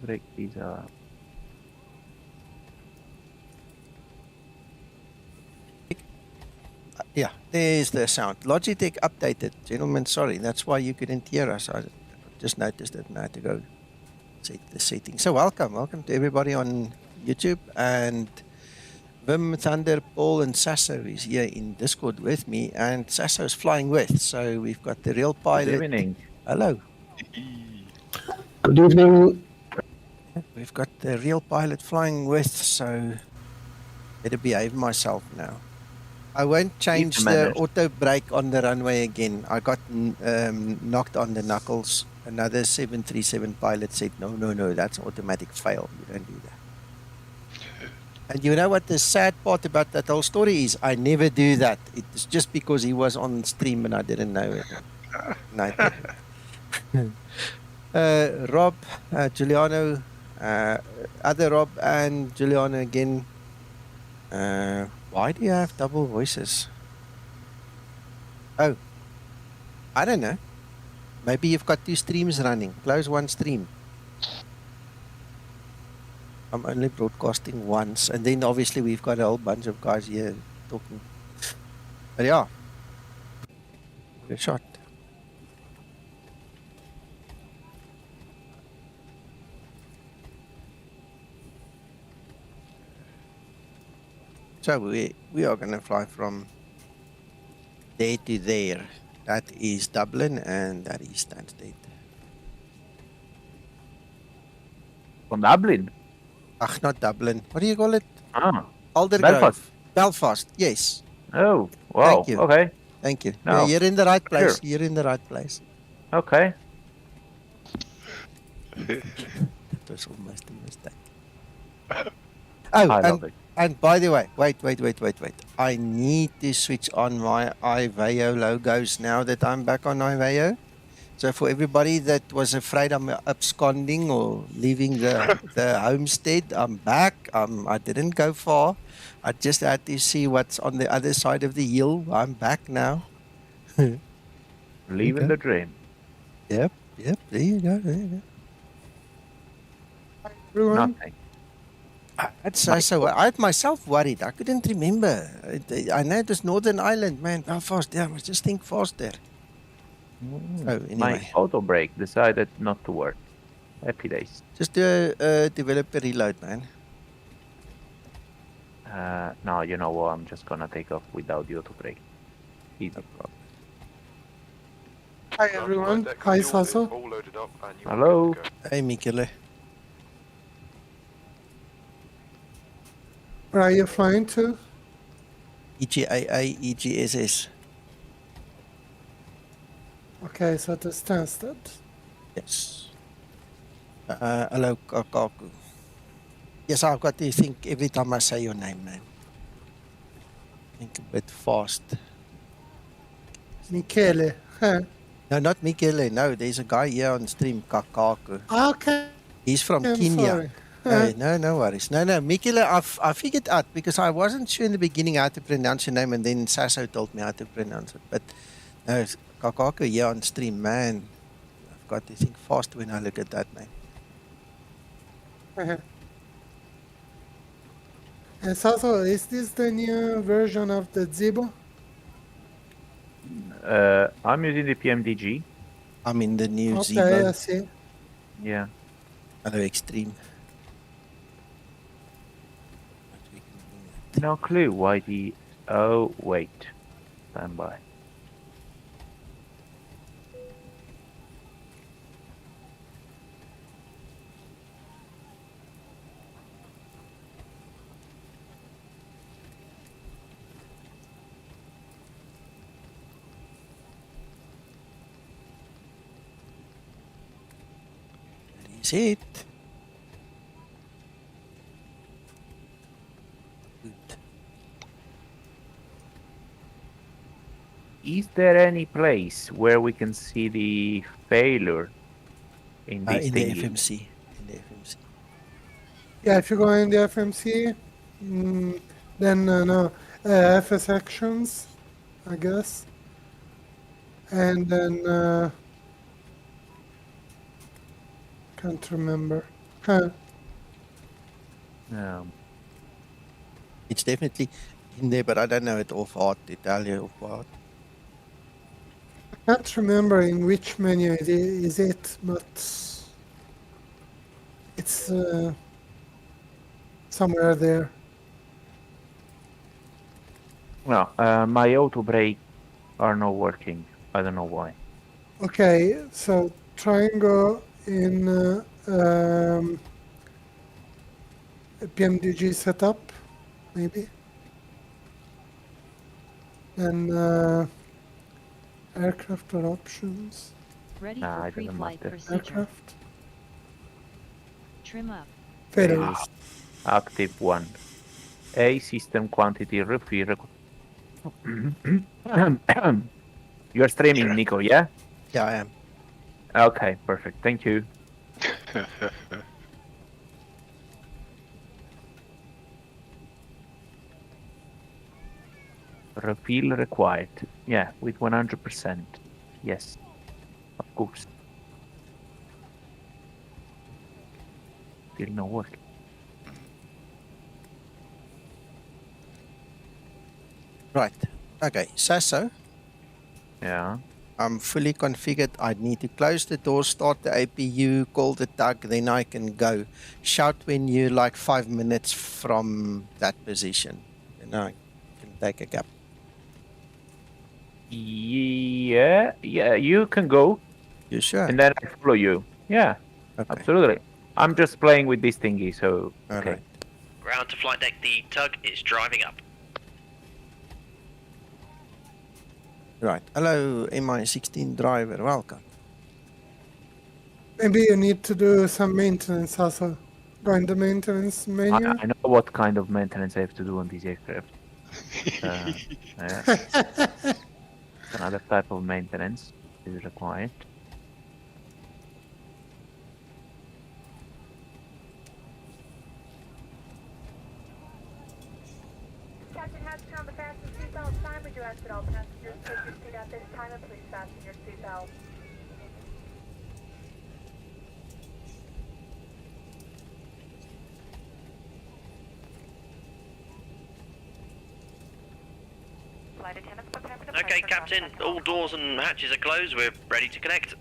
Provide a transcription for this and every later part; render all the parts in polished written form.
break these up. Yeah, there's the sound. Logitech updated. Gentlemen, sorry. That's why you couldn't hear us. I just noticed it and I had to go set the settings. So welcome. Welcome to everybody on YouTube. And Wim, Thunder, Paul, and Sasso is here in Discord with me. And Sasso's flying with. So we've got the real pilot. Good evening. Hello. Good evening. We've got the real pilot flying with. So better behave myself now. I won't change the auto brake on the runway again. I got knocked on the knuckles. Another 737 pilot said, no, that's an automatic fail. You don't do that. And you know what the sad part about that whole story is? I never do that. It's just because he was on stream and I didn't know it. Rob, Giuliano, other Rob and Giuliano again. Why do you have double voices? Oh, I don't know. Maybe you've got two streams running. Close one stream. I'm only broadcasting once. And then obviously we've got a whole bunch of guys here talking. But yeah. Good shot. So we are going to fly from there to there. That is Dublin and that is Stansted. From Dublin? Ach, not Dublin. What do you call it? Ah, Aldergrove. Belfast. Belfast, yes. Oh, wow. Thank you. Okay. Thank you. No. You're in the right place. Sure. You're in the right place. Okay. That was almost a mistake. I Oh, love it. and by the way, wait. I need to switch on my IVAO logos now that I'm back on IVAO. So for everybody that was afraid I'm absconding or leaving the homestead, I'm back. I didn't go far. I just had to see what's on the other side of the hill. I'm back now. Living the dream. Yep. There you go. Everyone. Nothing. So I had myself worried. I couldn't remember. I know it was Northern Ireland, man. Belfast. Yeah, I must just think faster. Oh, anyway. My auto brake decided not to work. Happy days. Just do a developer reload, man. No, you know what? I'm just gonna take off without the auto brake. Easy. Hi everyone. Hi Sasso. Hello. Hey, Michele. Where are you flying to? EGAA, EGSS. Okay, so to Stansted. Yes. Hello, Kakaku. Yes, I've got to think every time I say your name, man. Think a bit fast. Michele. Huh. No, not Michele. No, there's a guy here on stream, Kakaku. Okay. He's from I'm Kenya. sorry. No worries. No, Michele, I figured out because I wasn't sure in the beginning how to pronounce your name and then Sasso told me how to pronounce it. But no, Kakaku here on stream, man. I've got to think fast when I look at that name. And Sasso, is this the new version of the Zibo? I'm using the PMDG. I'm in the new Okay, Zibo. I see. Yeah. Hello, Extreme. No clue why the... Oh, wait. Stand by. That is it. Is there any place where we can see the failure in this In the thingy? FMC. In the FMC. Yeah, if you go in the FMC, then no, FS actions, I guess. And then can't remember. Huh. It's definitely in there, but I don't know it off heart to tell you off heart. I can't remember in which menu is it, but it's somewhere there. No, my auto brake are not working. I don't know why. Okay, so try and go in PMDG setup, maybe. And aircraft or options. Ready Nah, for it doesn't pre-flight matter. procedure. Aircraft. Trim up. Failure. Active 1. A system quantity refill. You're streaming, Nico, yeah? Yeah, I am. Okay, perfect. Thank you. Refill required. Yeah, with 100%. Yes, of course. Still no work. Right. Okay, so Yeah. I'm fully configured. I need to close the door, start the APU, call the tug, then I can go. Shout when you're like 5 minutes from that position. And I can take a gap. Yeah, you can go, You sure? and then I follow you. Yeah, Okay. absolutely. I'm just playing with this thingy, so All okay. right. Ground to flight deck, the tug is driving up. Right. Hello, MI16 driver. Welcome. Maybe you need to do some maintenance also. Go in the maintenance menu. I know what kind of maintenance I have to do on these aircraft. Yeah, another type of maintenance is required. Captain has turned the fasten seatbelt sign. We do ask that all passengers take your seat at this time and please fasten your seatbelt. Flight attendants prepare for departure. Okay, Captain, all doors and hatches are closed. We're ready to connect.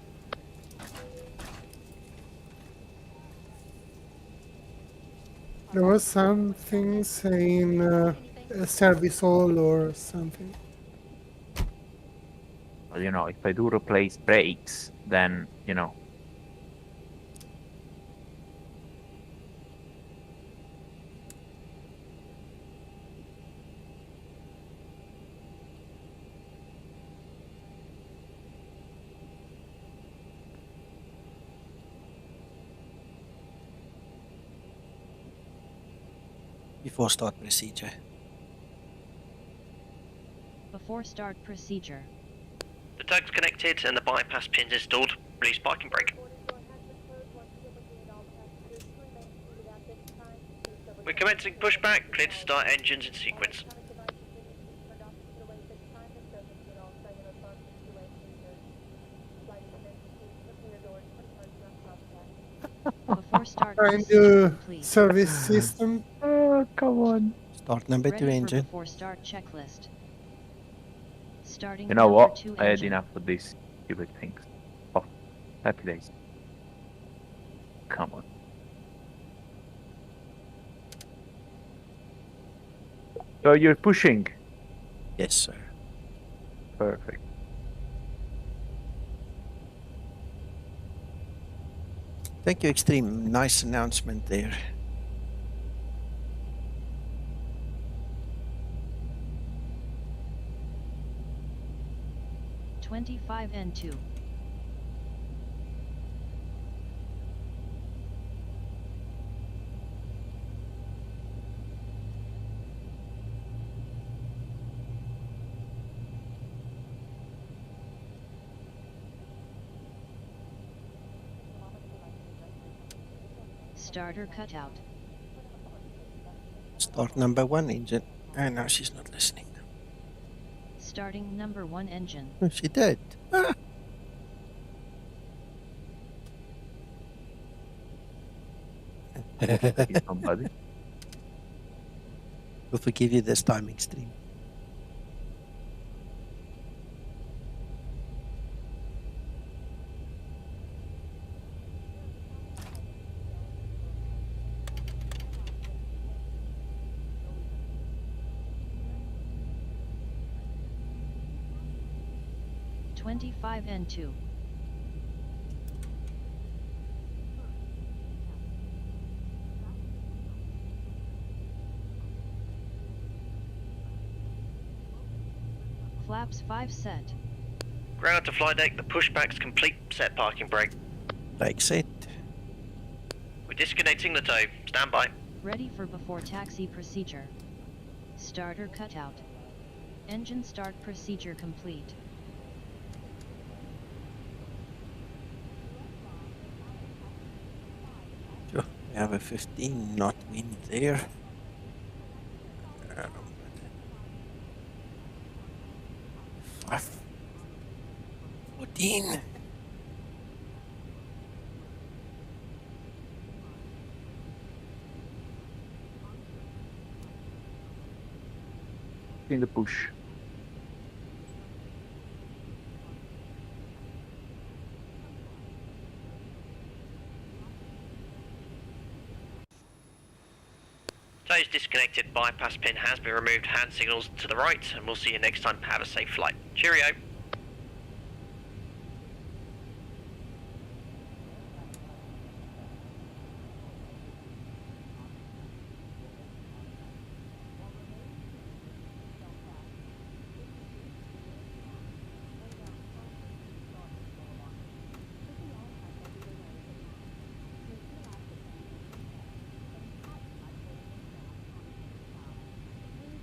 There was something saying a service all or something. Well, you know, if I do replace brakes, then, you know. Before start procedure. Before start procedure. The tug's connected and the bypass pin's installed. Release parking brake. We're commencing pushback. Clear to start engines in sequence. Before start Try and procedure, do please. service system. Oh, come on. Start number 2 Ready for engine. before start checklist. Starting You know number what? 2 I had engine. enough of these stupid things. Oh, happy days. Come on. So you're pushing. Yes, sir. Perfect. Thank you, Extreme. Nice announcement there. N2. Starter cutout. Start number 1 engine. And now she's not listening. Starting number 1 engine. Oh, she did. Ah. He's somebody. We'll forgive you this time, Extreme. N2. Flaps 5 set. Ground to fly deck, the pushback's complete. Set parking brake. Brake set. We're disconnecting the tow. Stand by. Ready for before taxi procedure. Starter cutout. Engine start procedure complete. Sure. We have a 15 knot wind there. 14. In the push. Tow is disconnected. Bypass pin has been removed. Hand signals to the right, and we'll see you next time. Have a safe flight. Cheerio.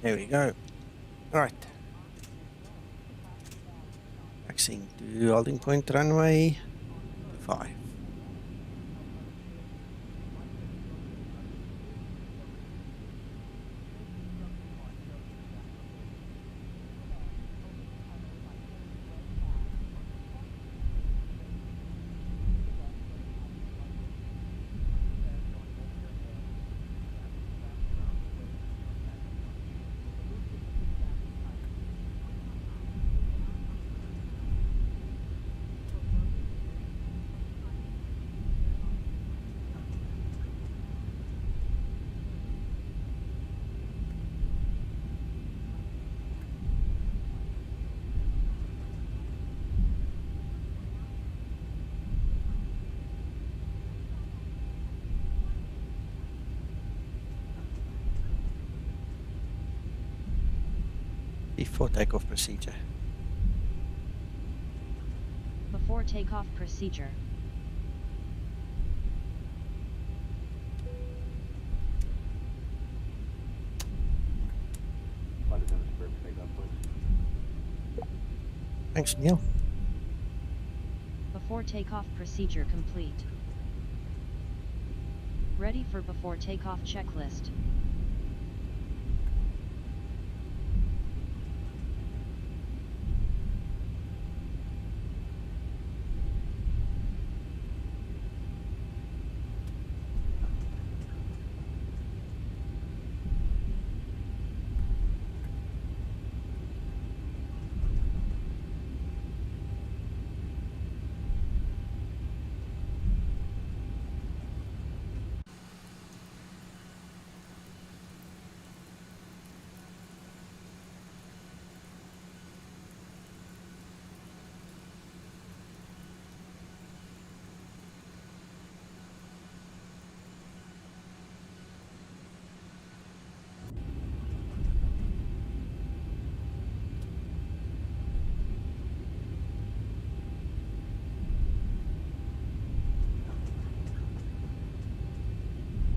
There we go. Right. Taxiing to holding point runway 5. Before takeoff procedure. Before takeoff procedure. Thanks, Neil. Before takeoff procedure complete. Ready for before takeoff checklist.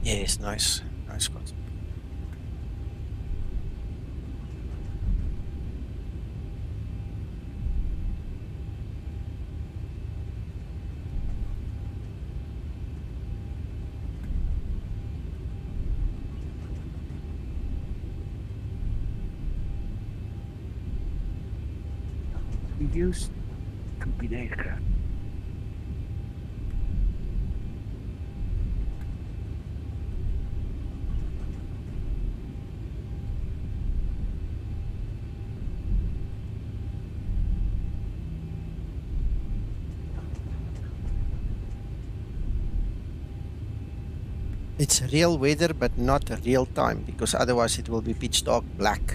Yes, nice. Nice Scott. Reduced complete aircraft. . It's real weather, but not real time, because otherwise it will be pitch dark black,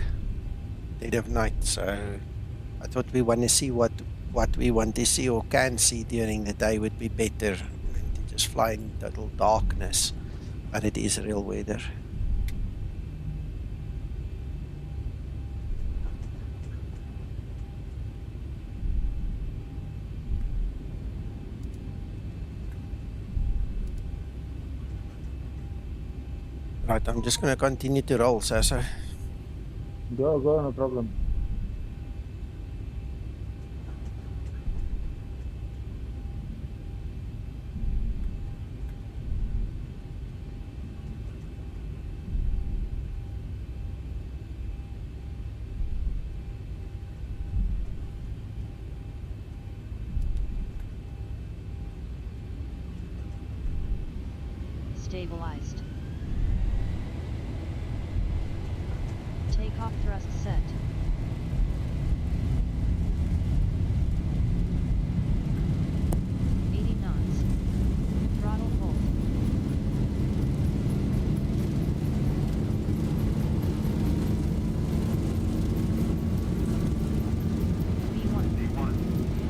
dead of night. So I thought we want to see what we want to see or can see during the day would be better than to just fly in total darkness. But it is real weather. Right, I'm just going to continue to roll, Sasso. Go, no problem. Stabilized. Takeoff thrust set. Throttle hold. V1.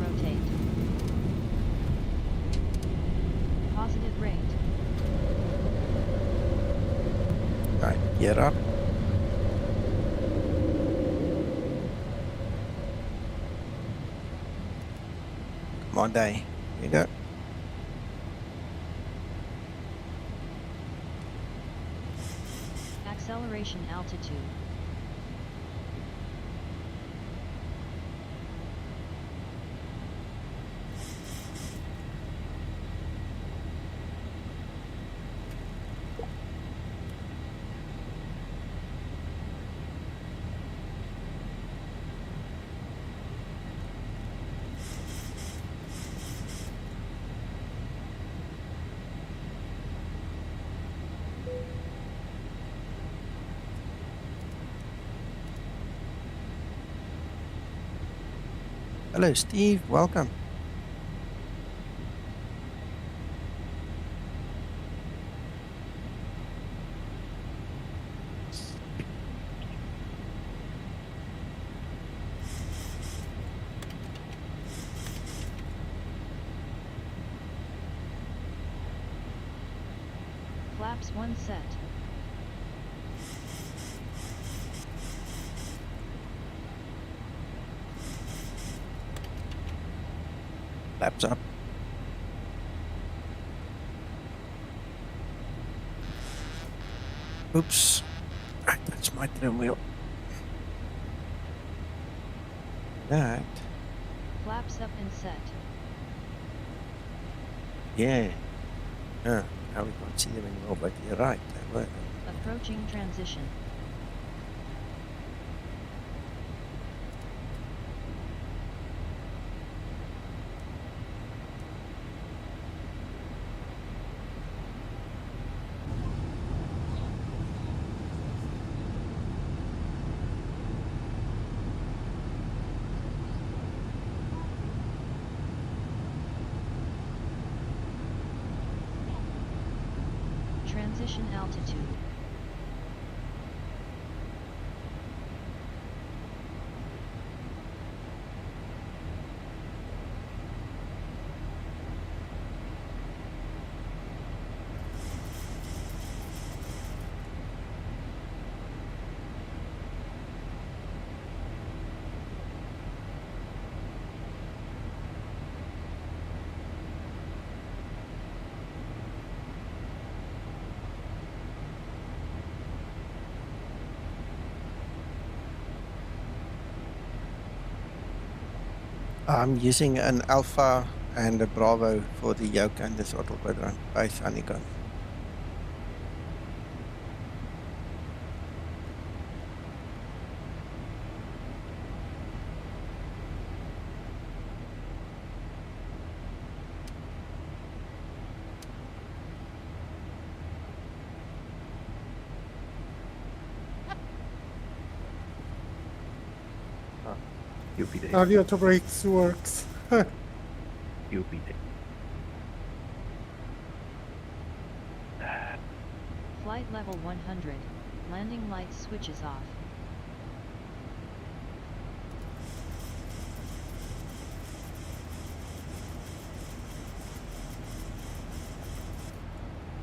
Rotate. Positive rate. Right, gear up. Come on, day. Here you go. Acceleration altitude. Hello, Steve. Welcome. Flaps 1 set. Flaps up. Oops. Right, that's my trim wheel. That. Flaps up and set. Yeah. Now we can't see them anymore, but you're right. They were. Approaching transition. Transition altitude. I'm using an Alpha and a Bravo for the yoke and the throttle quadrant, both honeycomb. UPD. Radiator brakes works. UPD. Flight level 100, landing lights switches off.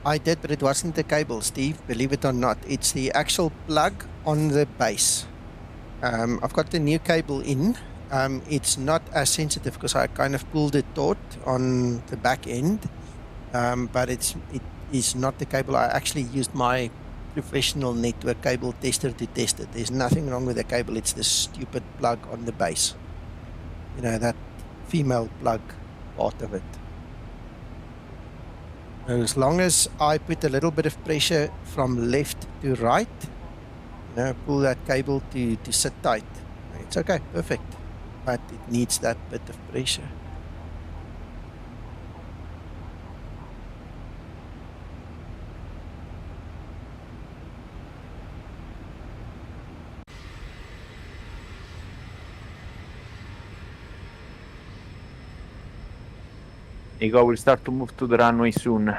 I did, but it wasn't the cable, Steve, believe it or not. It's the actual plug on the base. I've got the new cable in. It's not as sensitive because I kind of pulled it taut on the back end, but it is not the cable. I actually used my professional network cable tester to test it. There's nothing wrong with the cable. It's the stupid plug on the base. You know, that female plug part of it. As long as I put a little bit of pressure from left to right, you know, pull that cable to sit tight, it's okay, perfect. But it needs that bit of pressure. Ego will start to move to the runway soon.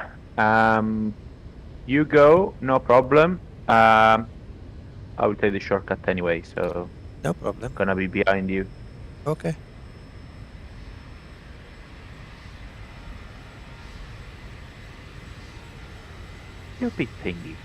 You go, no problem. I will take the shortcut anyway, so No problem. gonna be behind you. Okay. Stupid thingy.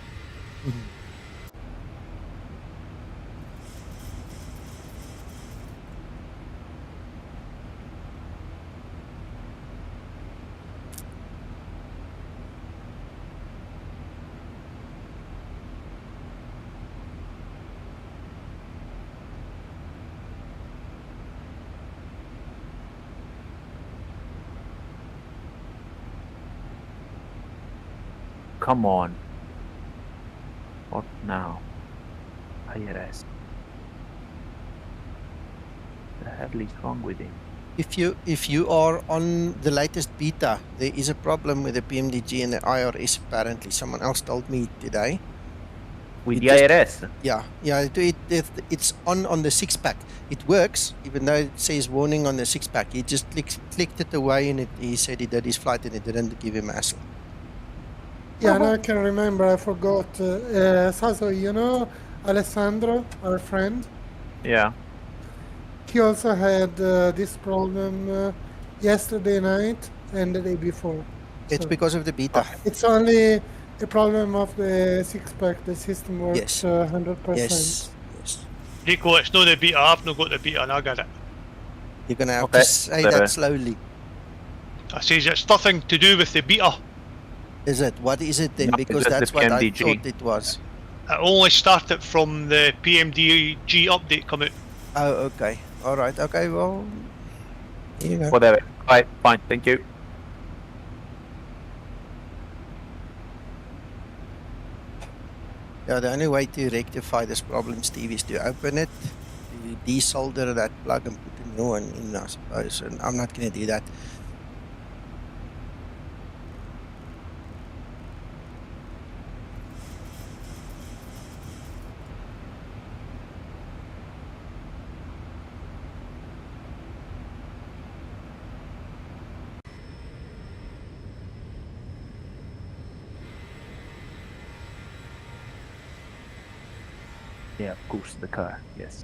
Come on. What now? IRS. The hell is wrong with him? If you are on the latest beta, there is a problem with the PMDG and the IRS apparently. Someone else told me today. With It the just- IRS? Yeah, it's on the 6-pack. It works, even though it says warning on the 6-pack. He just clicked it away and he said he did his flight and it didn't give him a hassle. Yeah, now I can remember. I forgot. Saso, you know Alessandro, our friend? Yeah. He also had this problem yesterday night and the day before. It's So because of the beta. it's only a problem of the 6-pack. The system works Yes. 100%. Yes. Rico, it's not the beta. I've not got the beta and I get it. You're going to have Okay, to say that slowly. I says it's nothing to do with the beta. Is it? What is it then? No, Because it's that's the what I PMDG. thought it was. It only started from the PMDG update come out. Oh, okay. All right. Okay, well, here you go. Whatever. Alright, fine, thank you. Yeah, the only way to rectify this problem, Steve, is to open it, to desolder that plug and put a new one in, I suppose. And I'm not going to do that. Yeah, of course, the car, yes.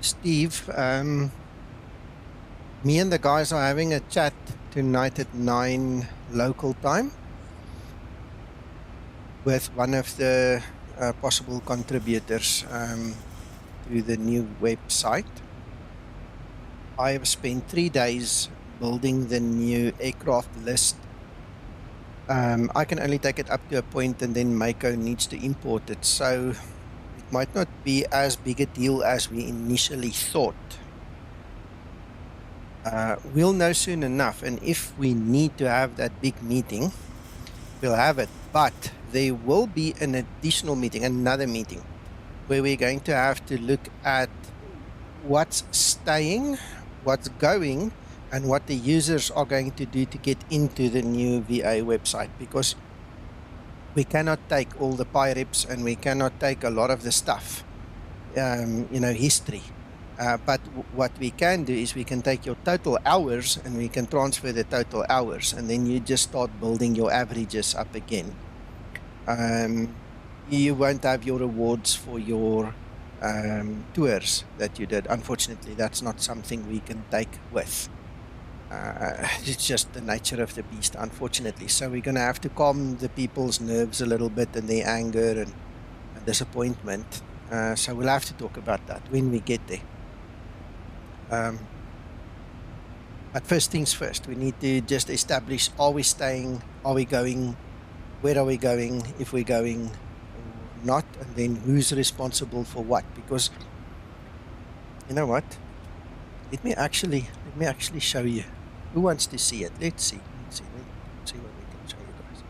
Steve, me and the guys are having a chat tonight at 9 local time with one of the possible contributors to the new website. I have spent 3 days building the new aircraft list. I can only take it up to a point, and then Mako needs to import it, so it might not be as big a deal as we initially thought. We'll know soon enough, and if we need to have that big meeting, we'll have it. But there will be an additional meeting, another meeting, where we're going to have to look at what's staying, what's going, and what the users are going to do to get into the new VA website, because we cannot take all the PIREPs and we cannot take a lot of the stuff, history. But what we can do is we can take your total hours and we can transfer the total hours, and then you just start building your averages up again. You won't have your rewards for your tours that you did. Unfortunately, that's not something we can take with. It's just the nature of the beast, unfortunately. So we're going to have to calm the people's nerves a little bit, and their anger and disappointment. So we'll have to talk about that when we get there. But first things first, we need to just establish, are we staying, are we going, where are we going, if we're going or not, and then who's responsible for what. Because, you know what, let me actually show you. Who wants to see it? Let's see what we can show you guys.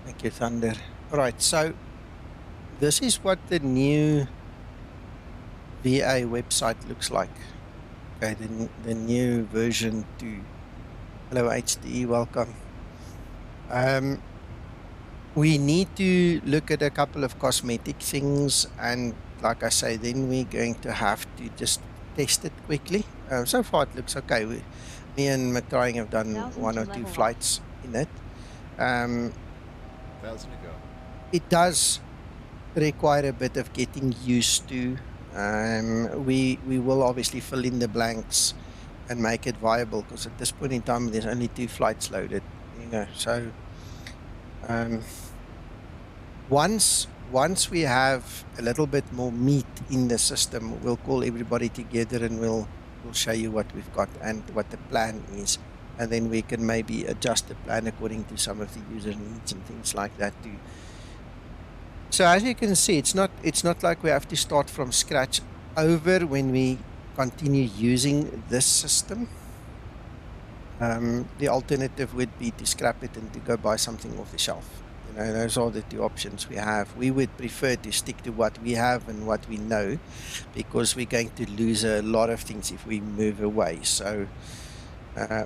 Thank you, Thunder. Alright, so this is what the new VA website looks like. Okay, the new version 2. Hello HDE, welcome. We need to look at a couple of cosmetic things, and like I say, then we're going to have to just test it quickly. So far it looks okay. Me and McTrying have done 1 or 2 flights in it. It does require a bit of getting used to. We will obviously fill in the blanks and make it viable, because at this point in time there's only 2 flights loaded, so once we have a little bit more meat in the system, we'll call everybody together and we'll show you what we've got and what the plan is. And then we can maybe adjust the plan according to some of the user needs and things like that too. So as you can see, it's not like we have to start from scratch over when we continue using this system. The alternative would be to scrap it and to go buy something off the shelf. Those are the 2 options we have. We would prefer to stick to what we have and what we know, because we're going to lose a lot of things if we move away. So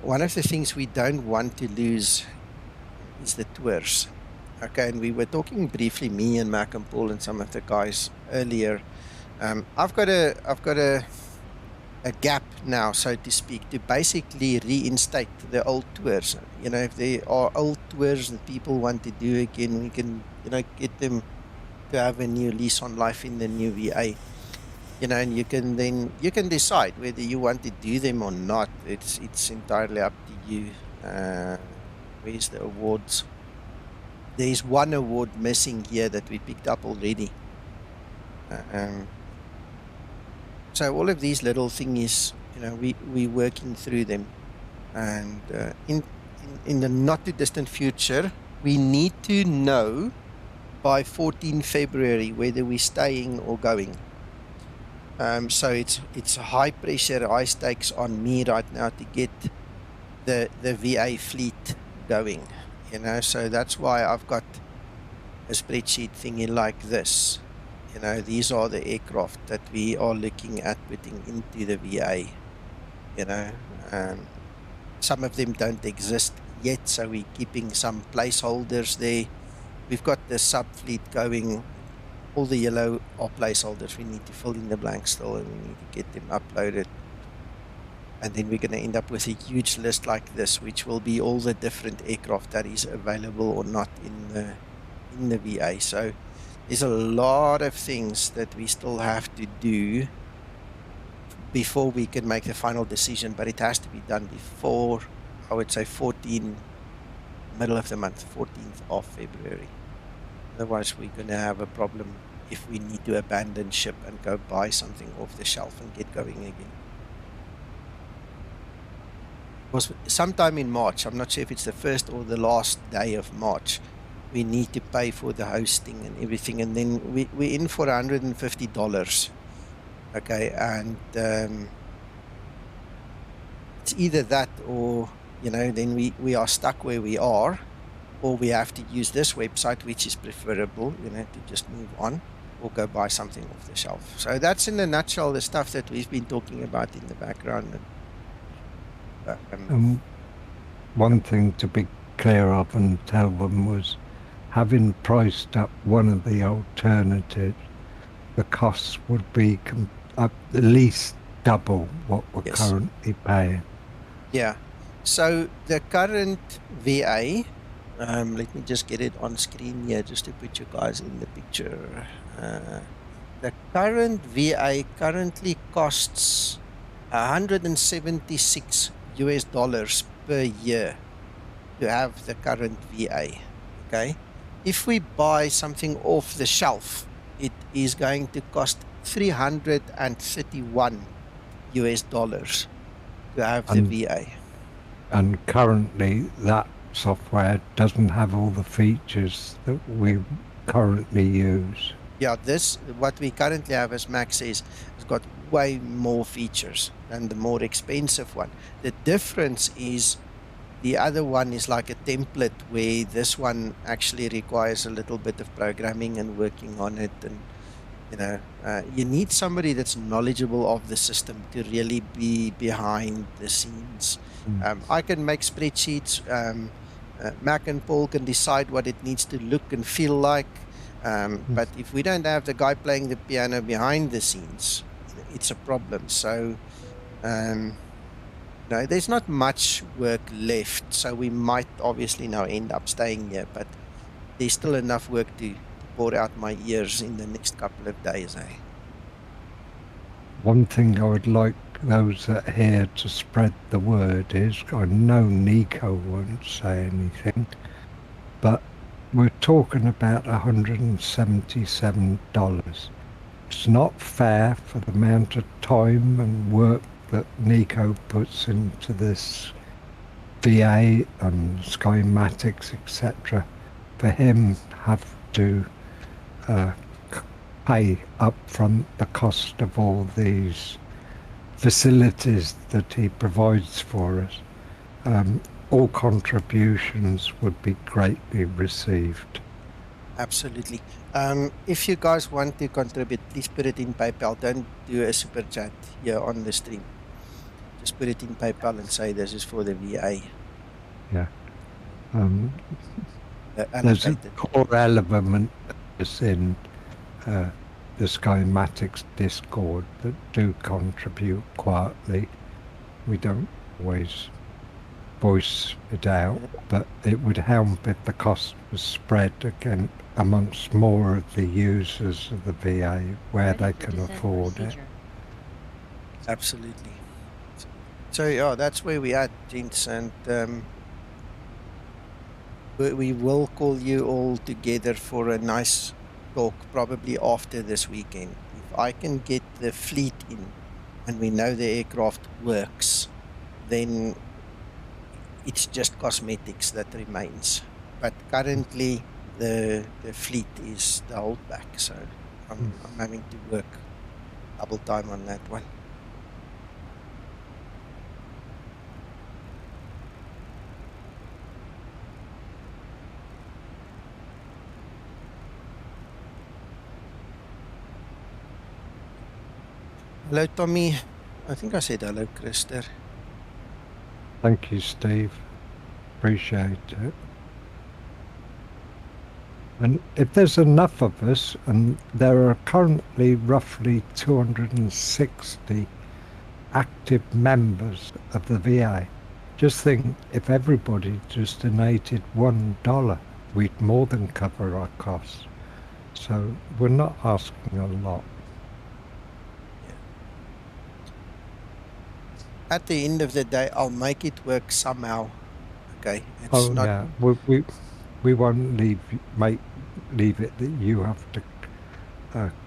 one of the things we don't want to lose is the tours. Okay, and we were talking briefly, me and Mac and Paul and some of the guys earlier. I've got a gap now, so to speak, to basically reinstate the old tours. If there are old tours that people want to do again, we can get them to have a new lease on life in the new VA. And you can decide whether you want to do them or not. It's entirely up to you. Where's the awards? There's 1 award missing here that we picked up already. So all of these little things, we're working through them. And in the not too distant future, we need to know by 14 February whether we're staying or going. So it's high pressure, high stakes on me right now to get the VA fleet going. So that's why I've got spreadsheet thingy like this. You know, these are the aircraft that we are looking at putting into the VA. You know, some of them don't exist yet, so we're keeping some placeholders there. We've got the sub-fleet going. All the yellow are placeholders. We need to fill in the blanks still, and we need to get them uploaded. And then we're going to end up with a huge list like this, which will be all the different aircraft that is available or not in the VA. So there's a lot of things that we still have to do before we can make the final decision, but it has to be done before, I would say, middle of the month, 14th of February. Otherwise, we're going to have a problem if we need to abandon ship and go buy something off the shelf and get going again. It was sometime in March, I'm not sure if it's the first or the last day of March, we need to pay for the hosting and everything, and then we're in for $150. Okay, and it's either that or, you know, then we are stuck where we are, or we have to use this website, which is preferable, you know, to just move on or go buy something off the shelf. So that's in a nutshell the stuff that we've been talking about in the background. One thing to be clear of and tell them was, having priced up one of the alternatives, the costs would be at least double what we're currently paying. Yeah. So the current VA, let me just get it on screen here just to put you guys in the picture. The current VA currently costs $176 per year to have the current VA. Okay. If we buy something off the shelf, it is going to cost $331 to have the VA. And currently that software doesn't have all the features that we currently use. Yeah, what we currently have, as Max says, has got way more features than the more expensive one. The difference is the other one is like a template, where this one actually requires a little bit of programming and working on it. And, you know, you need somebody that's knowledgeable of the system to really be behind the scenes. I can make spreadsheets. Mac and Paul can decide what it needs to look and feel like. But if we don't have the guy playing the piano behind the scenes, it's a problem. So, no, there's not much work left. So we might obviously now end up staying here, but there's still enough work to pour out my ears in the next couple of days. One thing I would like those that are here to spread the word is, I know Nico won't say anything, but we're talking about $177. It's not fair for the amount of time and work that Nico puts into this VA and Skymatix, etc. For him have to pay up front the cost of all these facilities that he provides for us. All contributions would be greatly received. Absolutely. If you guys want to contribute, please put it in PayPal. Don't do a super chat here on the stream. Just put it in PayPal and say this is for the VA. Yeah. There's a core element that's in the Skymatix Discord that do contribute quietly. We don't always voice it out, but it would help if the cost was spread again amongst more of the users of the VA where they can afford it. Absolutely. So yeah, that's where we are, gents, and we will call you all together for a nice talk probably after this weekend. If I can get the fleet in and we know the aircraft works, then it's just cosmetics that remains. But currently the fleet is the holdback, so I'm having to work double time on that one. Hello, Tommy. I think I said hello, Krister. Thank you, Steve. Appreciate it. And if there's enough of us, and there are currently roughly 260 active members of the VA, just think if everybody just donated $1, we'd more than cover our costs. So we're not asking a lot. At the end of the day, I'll make it work somehow. Okay, it's Oh not. yeah, we won't leave it that you have to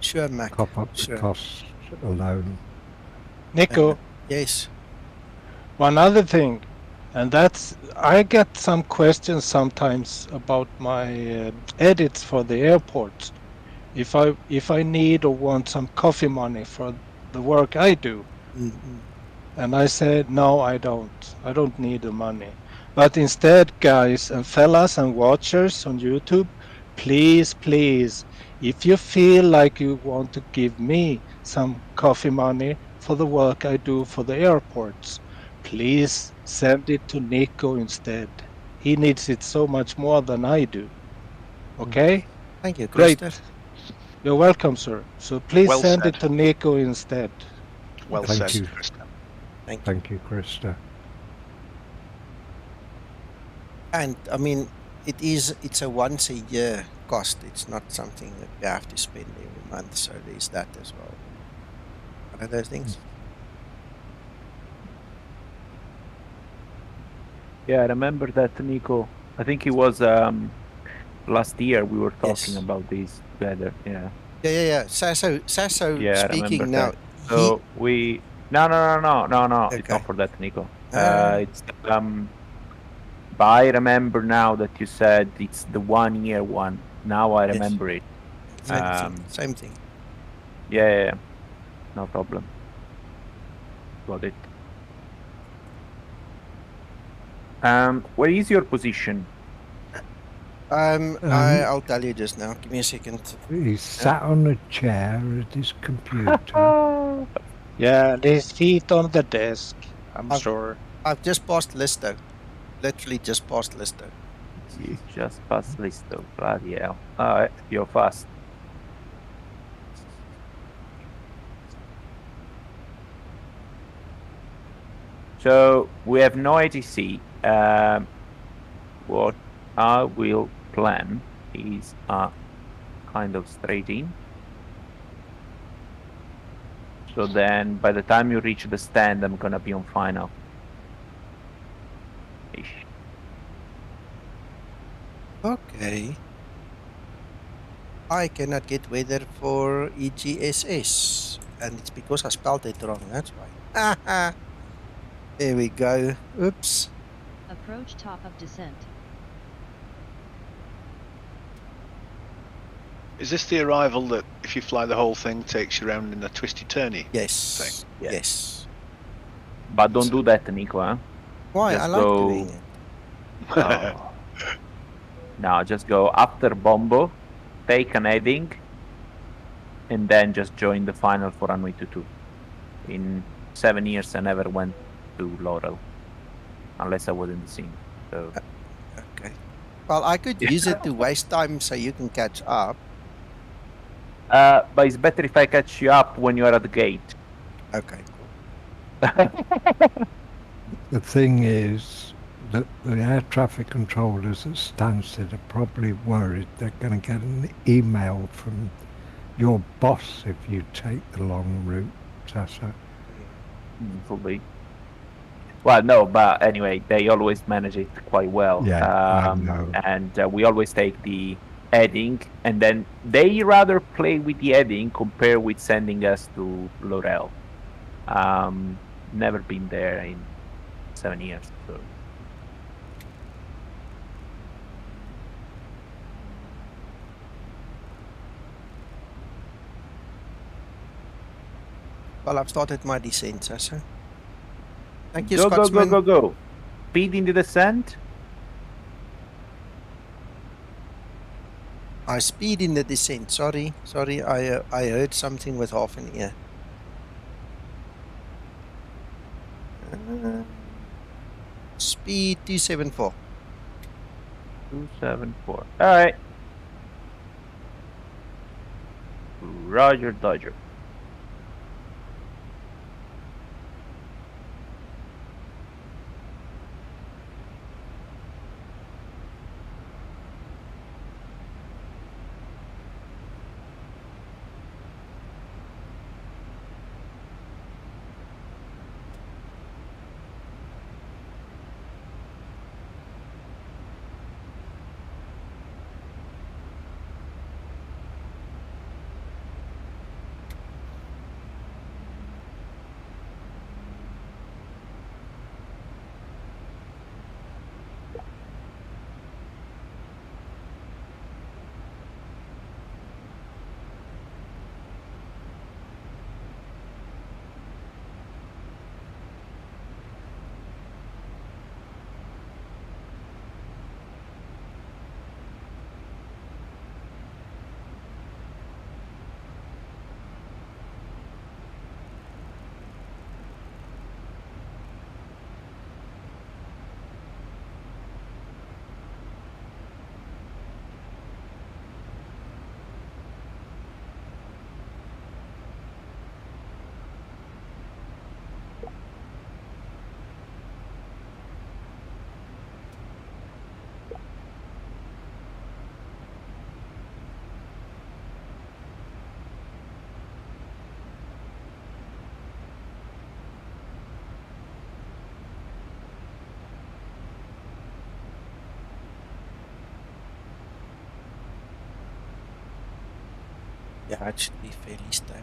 Sure, Mac. cough up the costs alone. Nico, Yes. one other thing, and that's I get some questions sometimes about my edits for the airport. If I need or want some coffee money for the work I do. Mm-hmm. And I said, no, I don't need the money. But instead, guys and fellas and watchers on YouTube, please, if you feel like you want to give me some coffee money for the work I do for the airports, please send it to Nico instead. He needs it so much more than I do. Okay? Thank you, Great. Krister. You're welcome, sir. So please Well send said. it to Nico instead. Well Thank said, you. Krista. Thank you, Krista. And I mean, it's a once a year cost. It's not something that you have to spend every month. So there's that as well. One of those things. Yeah, I remember that, Nico. I think it was last year we were talking about this together. Yeah. Yeah. Sasso Yeah, speaking now. That. So we no. Okay. It's not for that, Nico. It's but I remember now that you said it's the 1 year one. Now I remember it. Same thing. Yeah. No problem. Got it. Where is your position? I'll tell you just now. Give me a second. He sat on a chair at his computer. Yeah, and his feet on the desk. I'm sure. I've just passed LISTO. Literally just passed LISTO. You just passed LISTO. Bloody hell. Alright, you're fast. So we have no ATC. What I will plan is kind of straight in. So then by the time you reach the stand, I'm gonna be on final. Ish. Okay. I cannot get weather for EGSS. And it's because I spelled it wrong, that's why. There we go. Oops. Approach top of descent. Is this the arrival that, if you fly the whole thing, takes you around in a twisty-turny? Yes. Thing? Yes. But don't do that, Nico, huh? Why? Just I like go... doing it. Oh. No, just go after Bombo, take an heading, and then just join the final for runway 22. In 7 years, I never went to Laurel, unless I was in the scene. So. Okay. Well, I could use it to waste time so you can catch up. But it's better if I catch you up when you are at the gate. Okay, cool. The thing is that the air traffic controllers at Stansted are probably worried they're going to get an email from your boss if you take the long route, Sasa. Probably. Well, no, but anyway, they always manage it quite well. Yeah, I know. And we always take the heading, and then they rather play with the heading compared with sending us to Laurel. Never been there in 7 years. So. Well, I've started my descent, Sasa. Thank you, Go, Scotsman. go. Speed in the descent. I speed in the descent. Sorry. I heard something with half an ear. Speed 274. 274. Alright. Roger Dodger. Yeah, it should be fairly stable.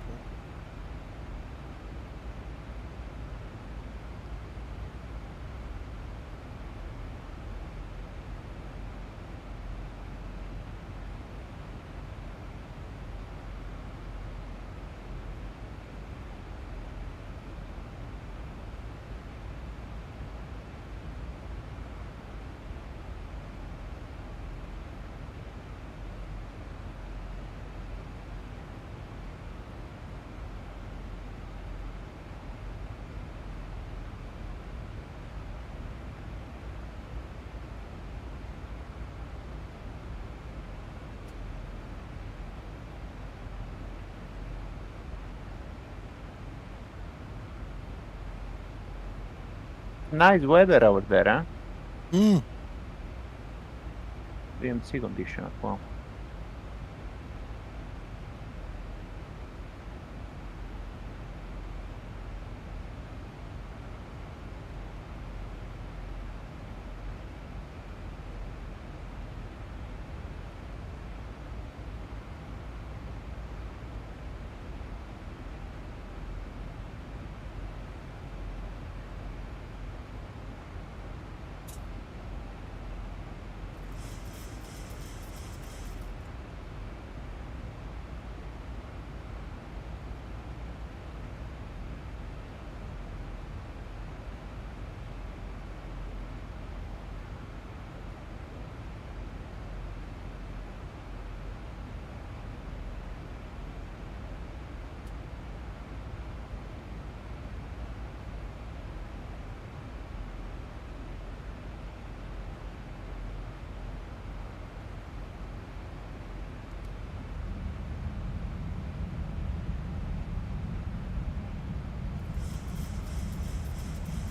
Nice weather over there, huh? Mm. VMC condition as well.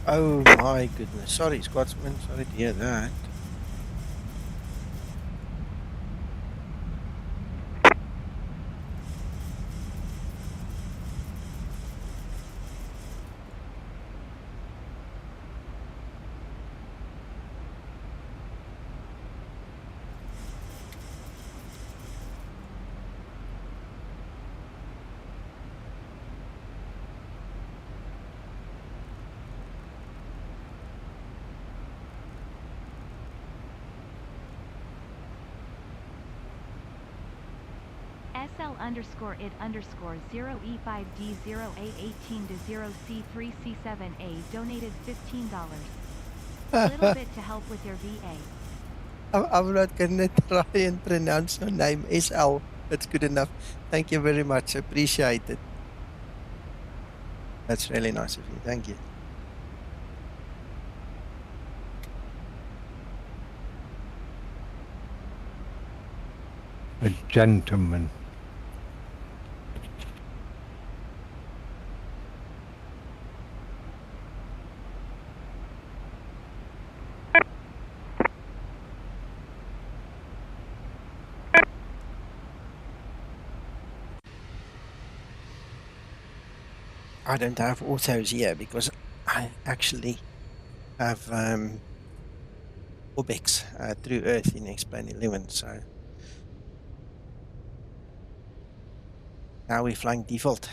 Oh my goodness. Sorry, Scotsman. Sorry to hear that. SL_id_0E5D0A18 to 0C3C7A donated $15. Little bit to help with your VA. I'm not gonna try and pronounce your name. SL. That's good enough. Thank you very much. Appreciate it. That's really nice of you. Thank you. a gentleman. I don't have autos here because I actually have Obex through Earth in X-Plane 11, so now we're flying default.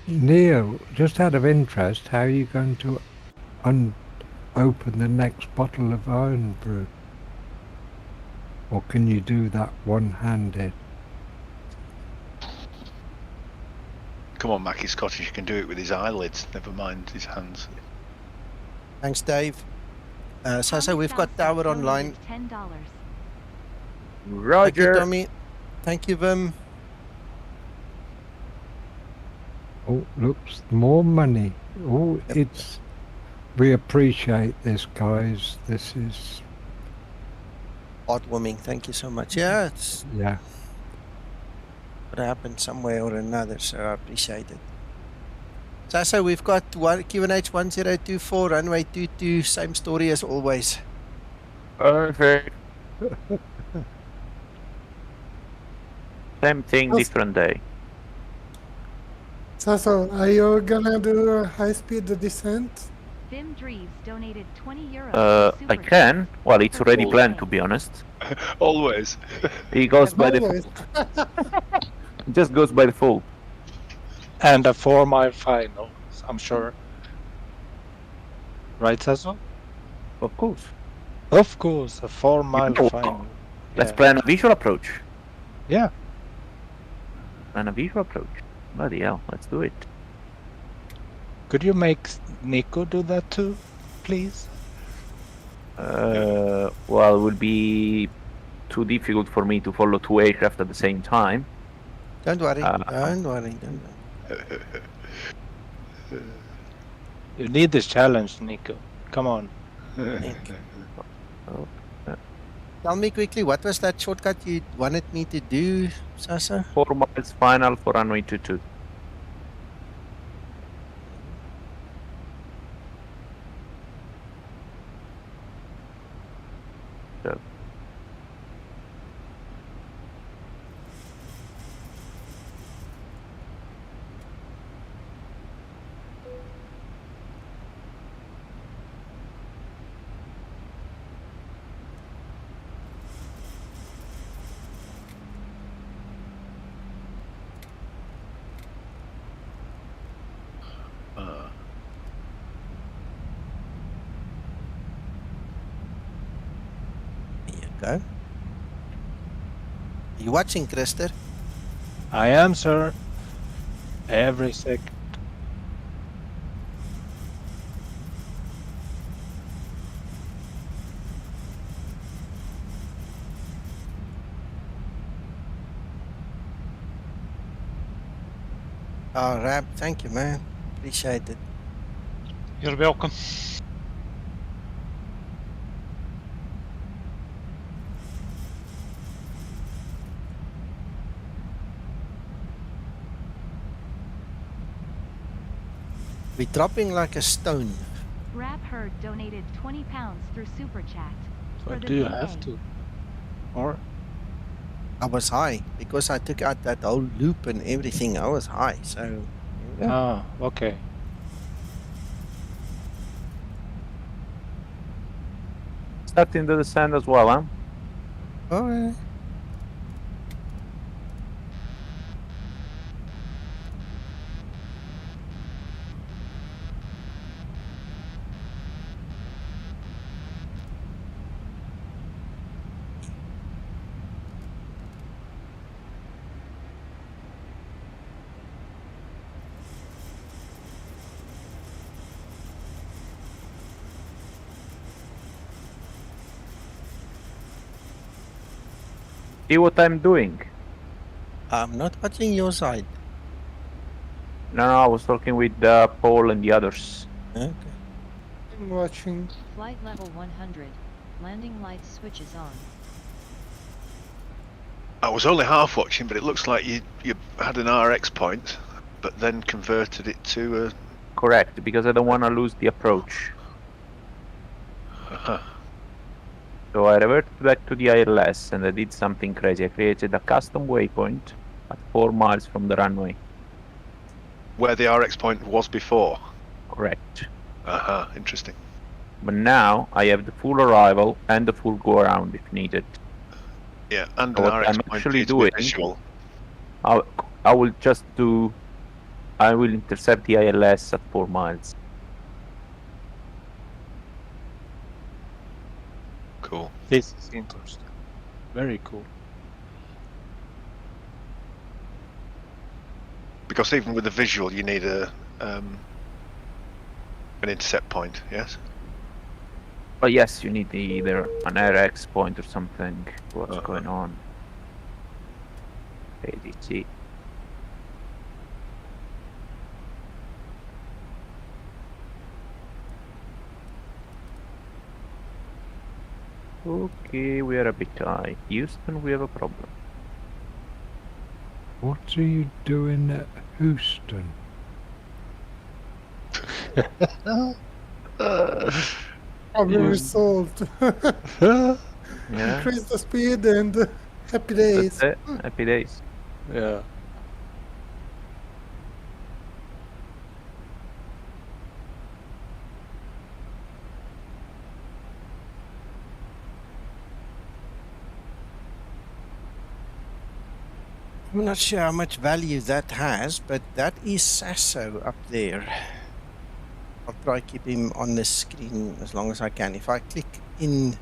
Neil, just out of interest, how are you going to open the next bottle of Iron Brew? Or can you do that one-handed? Come on, Mackie Scottish, you can do it with his eyelids, never mind his hands. Thanks, Dave. So we've got Tower online. $10. Roger. Thank you, Tommy. Thank you, Vim. Oh, looks more money. Oh, Yep. we appreciate this, guys. This is, Heartwarming. Thank you so much. Yeah, it's yeah. what happened somewhere or another, so I appreciate it. So we've got QNH 1024, runway 22, same story as always. Perfect. Same thing, Awesome. different day. So, are you gonna do a high-speed descent? Vim Dreves donated €20 I can. Well, it's already planned, to be honest. Always. He goes by Always. default. It just goes by default. And a 4-mile final, I'm sure. Right, Sasso? Of course. Of course, a 4-mile know, final. Let's Yeah. plan a visual approach. Yeah. Plan a visual approach. Bloody hell, let's do it. Could you make Nico do that too, please? Well, it would be too difficult for me to follow two aircraft at the same time. Don't worry. Don't worry. Don't worry. You need this challenge, Nico. Come on. Oh, Tell me quickly, what was that shortcut you wanted me to do, Sasa? 4 miles final for runway 22. So. Go. You watching, Krister? I am, sir. Every second. Oh, Rab, thank you, man. Appreciate it. You're welcome. We're dropping like a stone. Rap Herd donated £20 through SuperChat. But do you have to? Or? I was high because I took out that whole loop and everything. I was high, so yeah. Ah, okay. Start into the sand as well, huh? Oh, yeah. See what I'm doing? I'm not watching your side. No, I was talking with Paul and the others. Okay. Watching. Flight level 100. Landing lights switches on. I was only half watching, but it looks like you had an RX point, but then converted it to a... Correct, because I don't want to lose the approach. So I reverted back to the ILS and I did something crazy. I created a custom waypoint at 4 miles from the runway. Where the RX point was before? Correct. Interesting. But now I have the full arrival and the full go around if needed. Yeah, and So an what RX I'm point actually is doing, visual. I will just do, I will intercept the ILS at 4 miles. Cool. This is interesting. Very cool. Because even with the visual, you need a an intercept point, yes? But yes, you need either an RX point or something. What's going on? ADC. Okay, we are a bit high. Houston, we have a problem. What are you doing at Houston? Problem resolved. Yeah. Increase the speed and happy days. That's it. Happy days. Yeah. I'm not sure how much value that has, but that is Sasso up there. I'll try keep him on the screen as long as I can. If I click in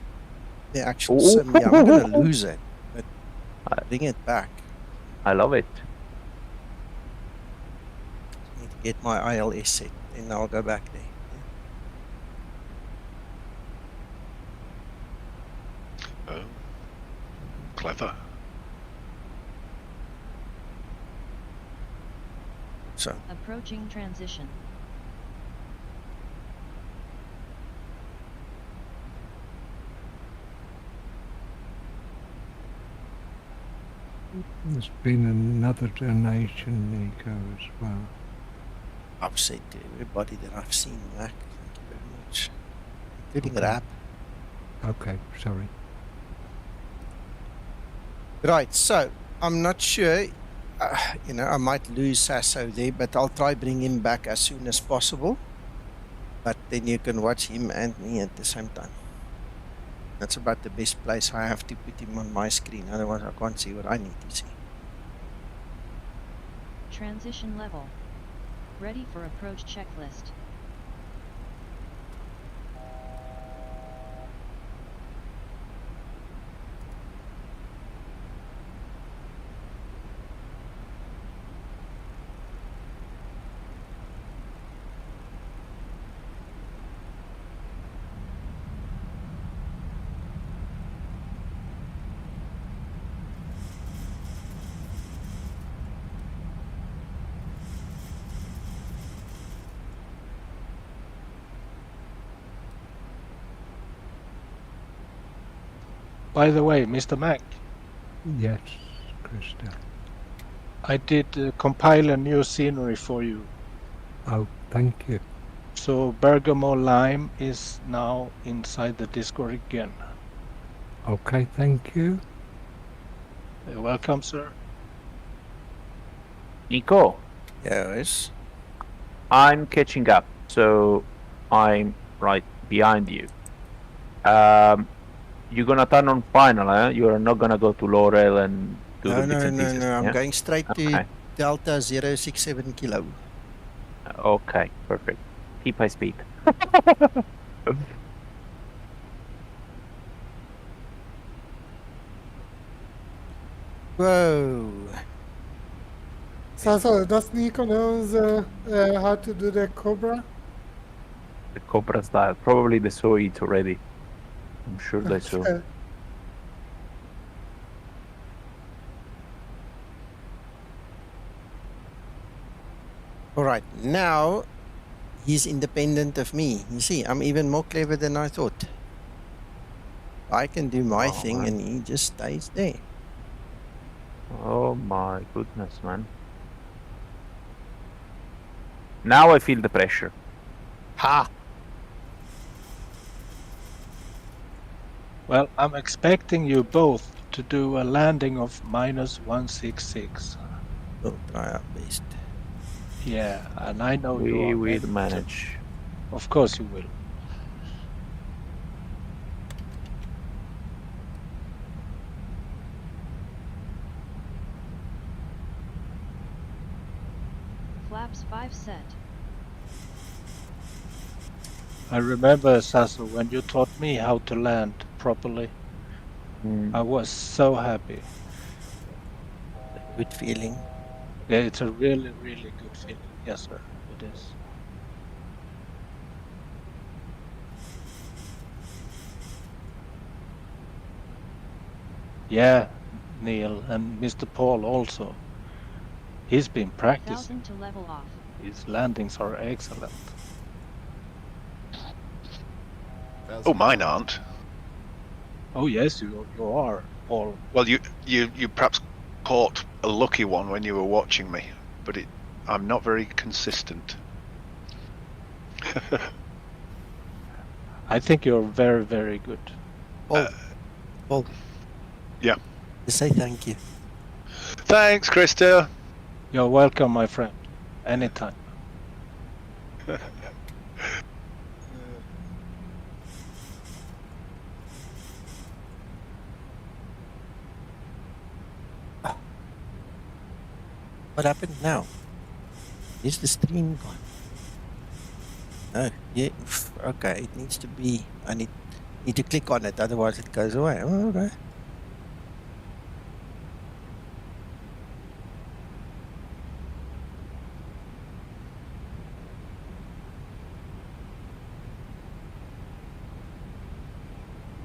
the actual sim, yeah, I'm going to lose it, but bring it back. I love it. Need to get my ILS set, then I'll go back there. Oh, clever. So Approaching transition. There's been another donation, Nico, as well. I've said to everybody that I've seen, Mac, thank you very much, including Okay. Rap. Okay, sorry. Right, so I'm not sure. You know, I might lose Sasso there, but I'll try bring him back as soon as possible. But then you can watch him and me at the same time. That's about the best place. I have to put him on my screen, otherwise I can't see what I need to see. Transition level. Ready for approach checklist. By the way, Mr. Mac, Yes, Krista. I did compile a new scenery for you. Oh, thank you. So Bergamo Lime is now inside the Discord again. Okay, thank you. You're welcome, sir. Nico, Yes. I'm catching up, so I'm right behind you. You're gonna turn on final, eh? You're not gonna go to Laurel and do the bits and pieces. I'm yeah? going straight to Okay. Delta 067 Kilo. Okay, perfect. Keep high speed. Whoa. So does Nico knows how to do the Cobra? The Cobra style. Probably they saw it already. I'm sure they saw. Okay. All right, now He's independent of me. You see, I'm even more clever than I thought. I can do my thing, man. and he just stays there. Oh my goodness, man. Now I feel the pressure. Ha! Well, I'm expecting you both to do a landing of -166. We'll try our best. Yeah, and I know you We are will ready manage. to. Of course you will. Flaps 5 set. I remember, Sasso, when you taught me how to land properly. I was so happy. A good feeling. Yeah, it's a really, really good feeling. Yes, sir, it is. Yeah, Neil and Mr. Paul also. He's been practicing. 1000 to level off. His landings are excellent. Oh, mine aren't. Oh yes, you are, Paul. Well, you perhaps caught a lucky one when you were watching me, but I'm not very consistent. I think you're very, very good. Paul. Yeah. Just say thank you. Thanks, Krista. You're welcome, my friend. Anytime. What happened now? Is the stream gone? Oh, yeah. Okay, it needs to be. I need to click on it, otherwise it goes away. Oh, okay.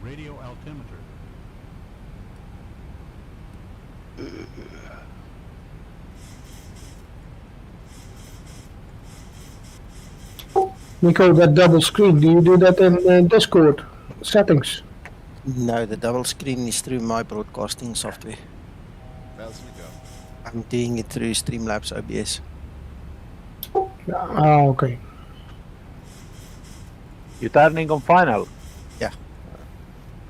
Radio altimeter. Nico, that double screen, do you do that in Discord settings? No, the double screen is through my broadcasting software. I'm doing it through Streamlabs OBS. Ah, okay. You turning on final? Yeah.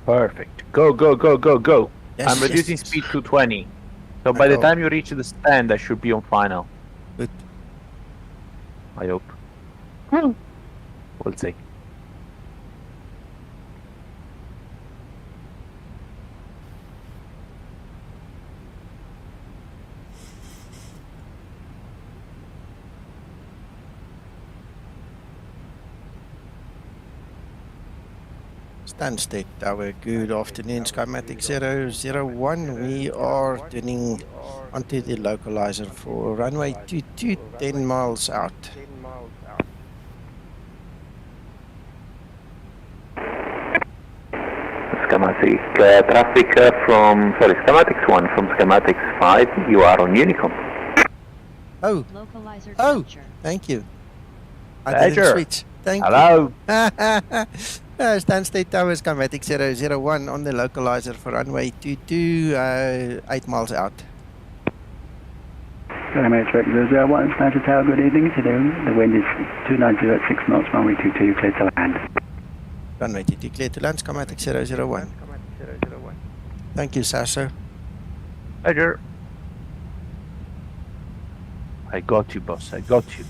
Perfect. Go, go, go, go, go. Yes, I'm reducing yes. speed to 20. So by the go. time you reach the stand, I should be on final. Good. I hope. We'll see. Stansted Tower, good afternoon, Skymatix 001. We are turning onto the localizer for runway 22, 10 miles out. Skymatix traffic from, Skymatix 1 from Skymatix 5, you are on Unicom. Oh, Localizer oh, capture. thank you. I Pleasure. didn't switch. Thank Hello. you. Stansted Tower, Skymatix 001 on the localizer for runway 22, 8 miles out. Skymatix 001, Stansted Tower, good evening. Today the wind is 290 at 6 knots, runway 22, clear to land. Runway 22, clear to land, Skymatix 001. Thank you, Sasso. Pleasure. I got you, boss. I got you.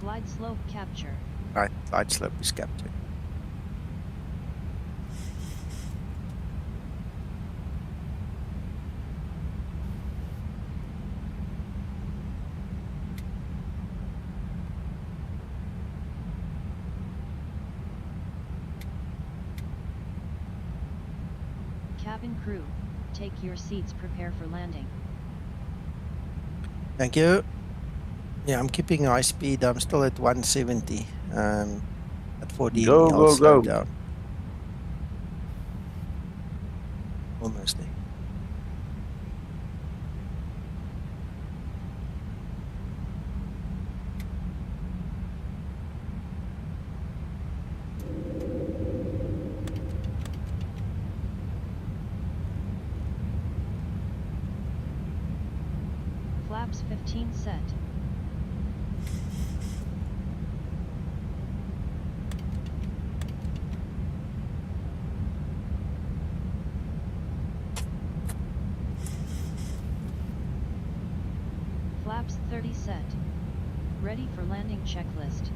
Glide slope capture. Right, glide slope is captured. Cabin crew, take your seats, prepare for landing. Thank you. Yeah, I'm keeping high speed. I'm still at 170. At 4D, I'll slow down. Almost there. Flaps 15 set. Flaps 30 set. Ready for landing checklist.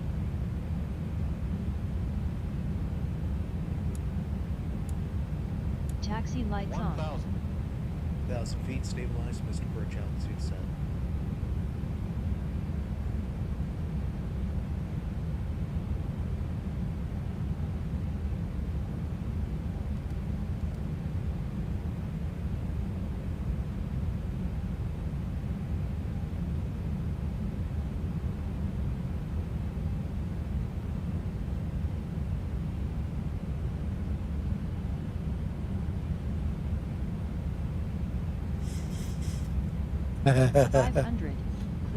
Taxi lights on. 1,000 feet stabilized, Mr. Birch altitude set.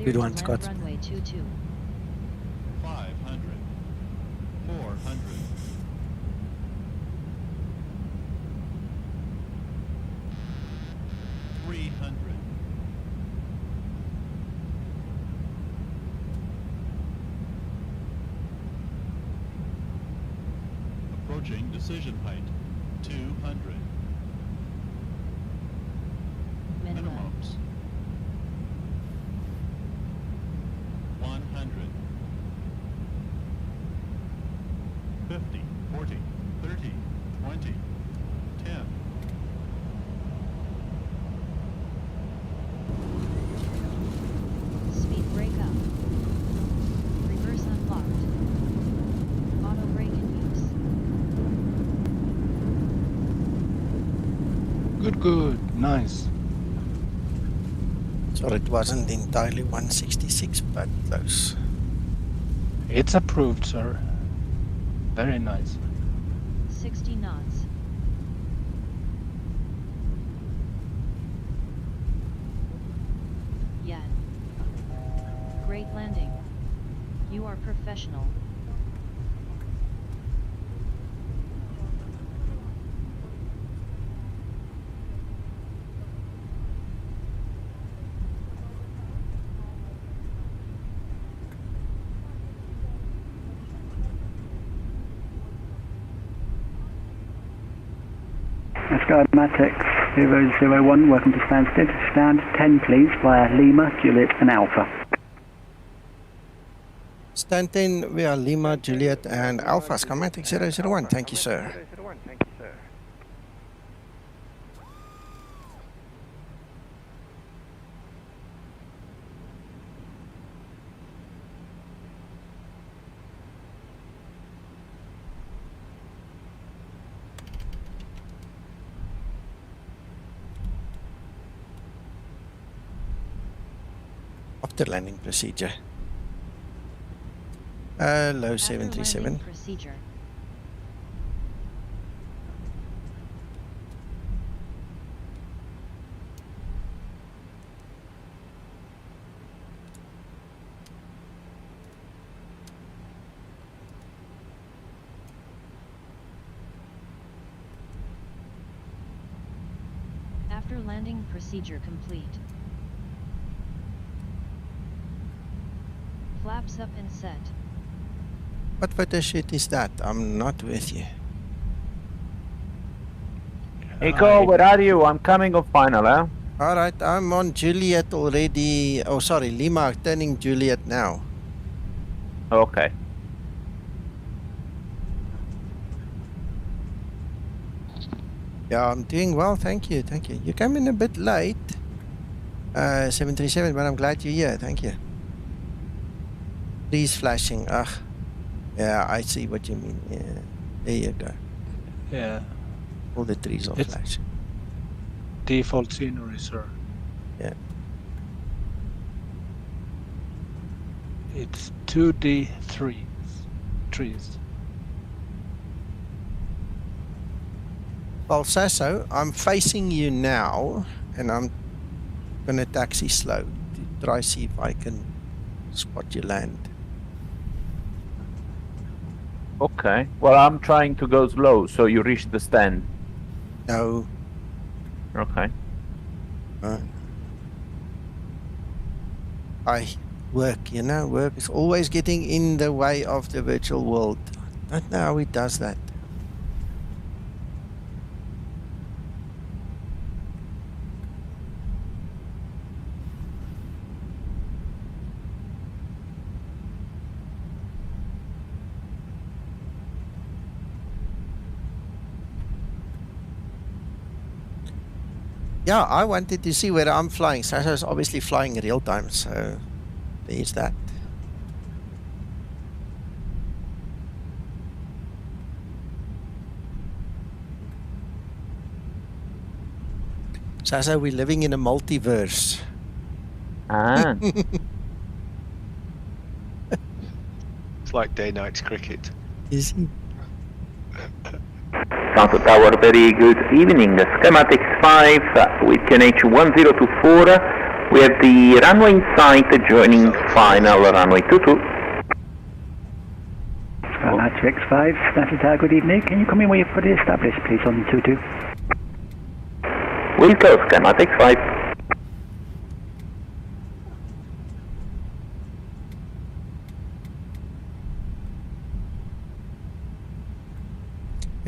Good one, Scott. Runway 22. 500. 400. 300. Approaching decision height. 200. Minimums. 100. 50, 40, 30, 20, 10. Speed brake up. Reverse unlocked. Auto brake in use. Good. Nice. So it wasn't entirely 166, but close. It's approved, sir. Very nice. 60 knots. Yan. Great landing. You are professional. Skymatix 001, welcome to Stansted. Stand 10 please via Lima, Juliet and Alpha. Stand 10 via Lima, Juliet and Alpha. Skymatix 001, thank you, sir. After landing procedure. Low 737. Procedure. After landing procedure complete. Flaps up and set. What photo shoot is that? I'm not with you. Nico, where are you? I'm coming on final, huh? Alright, I'm on Juliet already. Oh, sorry, Lima, turning Juliet now. Okay. Yeah, I'm doing well, thank you, thank you. You came in a bit late, 737, but I'm glad you're here, thank you. Trees flashing, yeah, I see what you mean, yeah. There you go. Yeah. All the trees are flashing. Default scenery, sir. Yeah. It's 2D trees. Well, Sasso, I'm facing you now, and I'm gonna taxi slow to try see if I can spot you land. Okay. Well, I'm trying to go slow, so you reach the stand. No. Okay. Work is always getting in the way of the virtual world. I don't know how it does that. Yeah, I wanted to see where I'm flying. Sasso's obviously flying in real time, so there's that. Sasso, we're living in a multiverse. Ah. It's like day-night cricket. Is he? Stansted Tower, very good evening. Skymatix 5 with QNH 1024. We have the runway in sight joining final runway 22. Skymatix 5, Stansted Tower, good evening. Can you come in where you're fully established, please, on 22? Will go, Skymatix 5.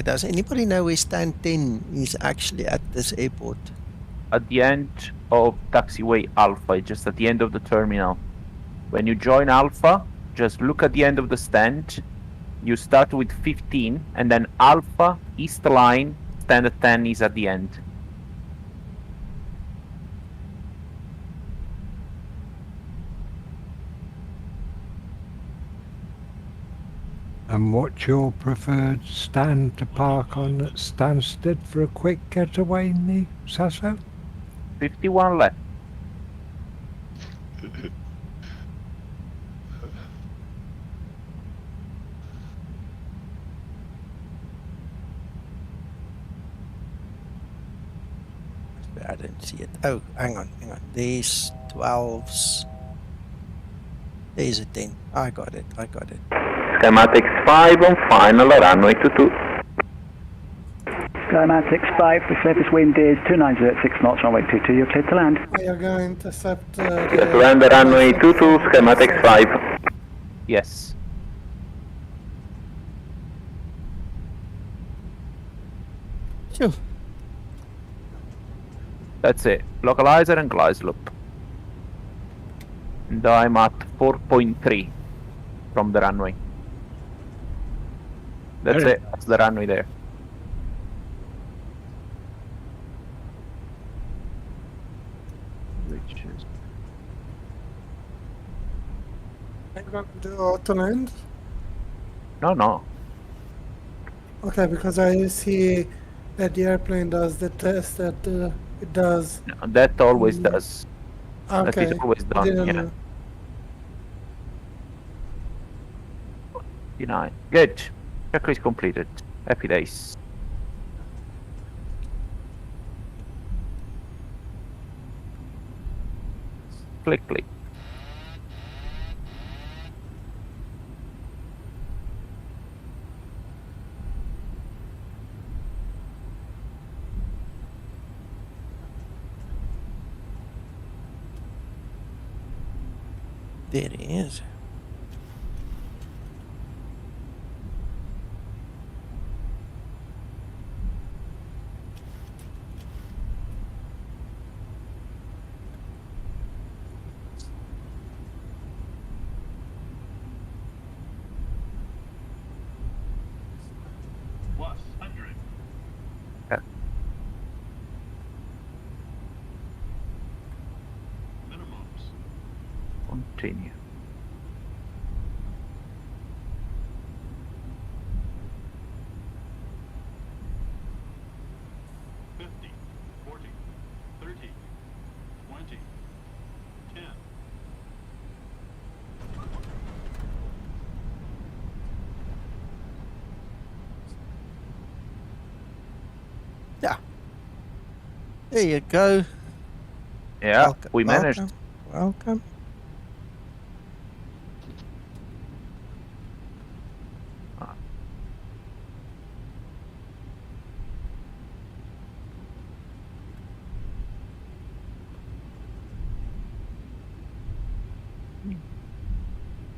Does anybody know where stand 10 is actually at this airport? At the end of taxiway Alpha, just at the end of the terminal. When you join Alpha, just look at the end of the stand. You start with 15, and then Alpha, East Line, stand at 10 is at the end. And what's your preferred stand to park on at Stansted for a quick getaway, Sasso? 51 left. I didn't see it. Oh, hang on. There's 12s. There's a 10. I got it. Skymatix 5 on final runway 22. Skymatix 5, the surface wind is 29 at 6 knots, runway 22, you're clear to land. We are going to intercept Yes, land the runway 22, Skymatix 5. Yes. Sure. That's it. Localizer and glide loop. And I'm at 4.3 from the runway. That's it. That's the runway there. I'm going to do auto land. No. Okay, because I see that the airplane does the test that it does. No, that always does. Okay. That is always done. Didn't Yeah. know. Deny. Good. Checklist completed. Happy days. Click. There it is. Plus 100. Yeah. Minimums. Continue. $50, $40, $30, $20, $10. Yeah. There you go. Yeah, Welcome, we managed. Welcome.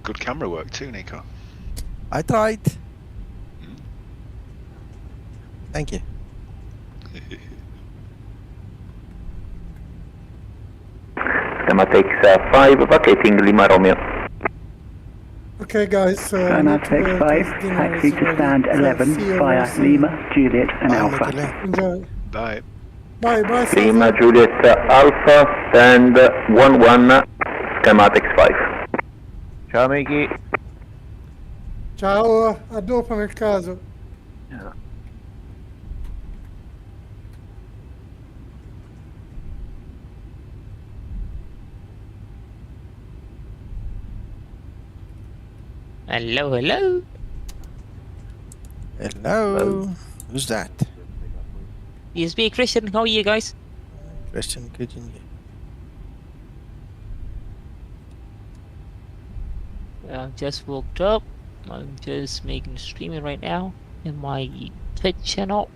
Good camera work too, Nico. I tried. Thank you. Skymatix 5, vacating Lima Romeo. Okay, guys, so Skymatix 5, taxi to stand 11 via Lima, Juliet and Alpha. Enjoy. Bye. Bye, bye, Lima, Sato. Juliet Alpha, stand 1-1, Skymatix 5. Ciao amici. Ciao, a dopo nel caso. Hello, hello. Hello. Who's that? It's me, Christian. How are you guys? Christian, good in you. I just woke up. I'm just making streaming right now in my Twitch channel.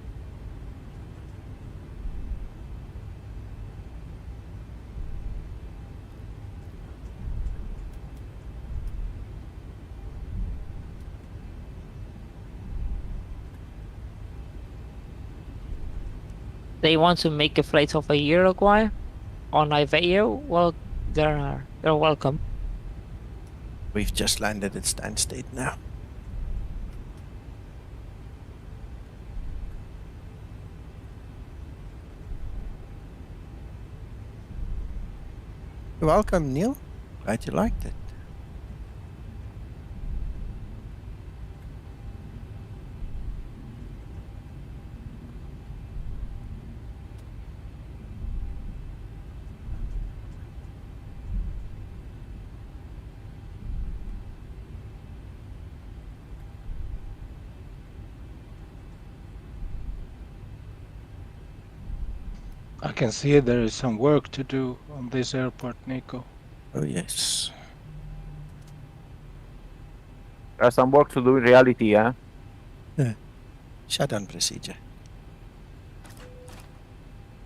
They want to make a flight of a Uruguay on IVAO. Well, they're welcome. We've just landed at Stansted now. You're welcome, Neil. Glad you liked it. I can see there is some work to do on this airport, Nico. Oh, yes. There's some work to do in reality, yeah? Shutdown procedure.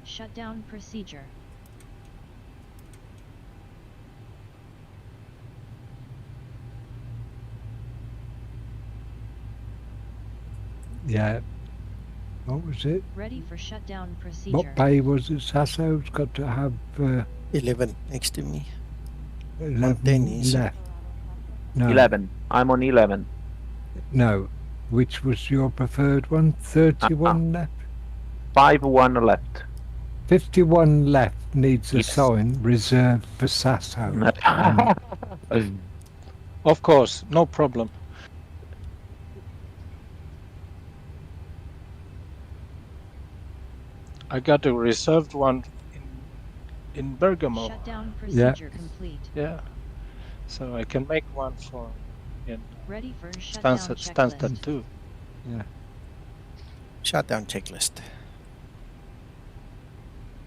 Shutdown procedure. Yeah. What was it? Ready for shutdown procedure. What bay was it? Sasso's got to have 11 next to me. 11 left. No. 11. I'm on 11. No. Which was your preferred one? 31 left? 5-1 left. 51 left needs a Yes. sign reserved for Sasso. Of course, no problem. I got a reserved one in Bergamo. Shutdown procedure complete. Yeah. So I can make one for Ready for shutdown Stansted too. Yeah. Shutdown checklist.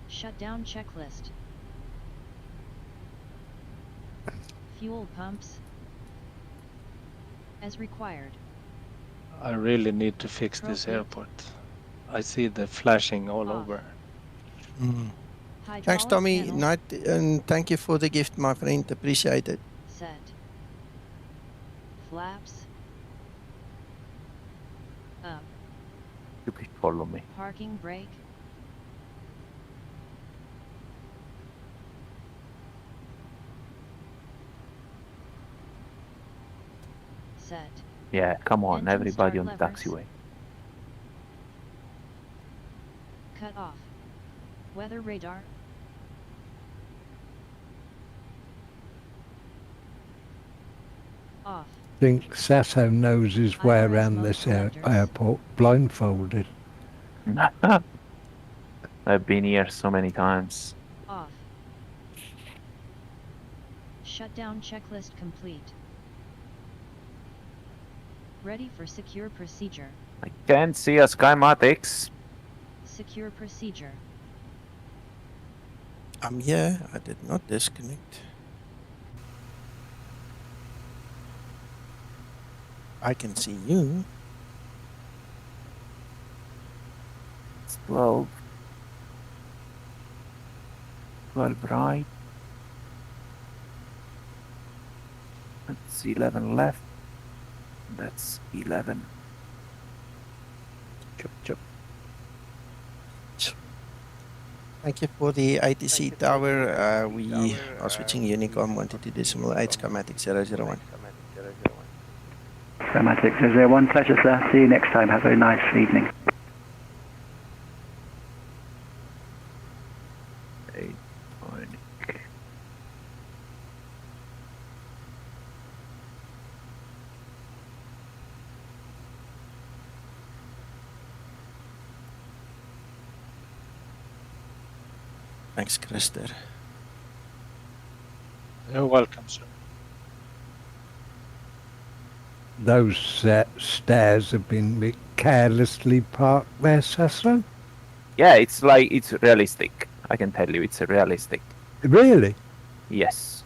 Shutdown checklist. Fuel pumps. As required. I really need to fix this airport. I see the flashing all over. Thanks, Tommy. Night, and thank you for the gift, my friend. Appreciate it. Set. Flaps. Up. You please follow me. Parking brake. Set. Yeah, come on, Engine everybody on start the levers. taxiway. Cut off. Weather radar. Off. I think Sasso knows his way around this airport blindfolded. I've been here so many times. Off. Shutdown checklist complete. Ready for secure procedure. I can't see a Skymatix. Secure procedure. I'm here. I did not disconnect. I can see you. It's 12. 12 right. That's 11 left. That's 11. Chop, chop. Thank you for the ATC tower. We are switching Unicom 122.8 Skymatix 001. Skymatix 001, pleasure, sir. See you next time. Have a nice evening. Thanks, Krister. You're welcome, sir. Those stairs have been a bit carelessly parked there, Sasso. Yeah, it's like, it's realistic. I can tell you, it's realistic. Really? Yes.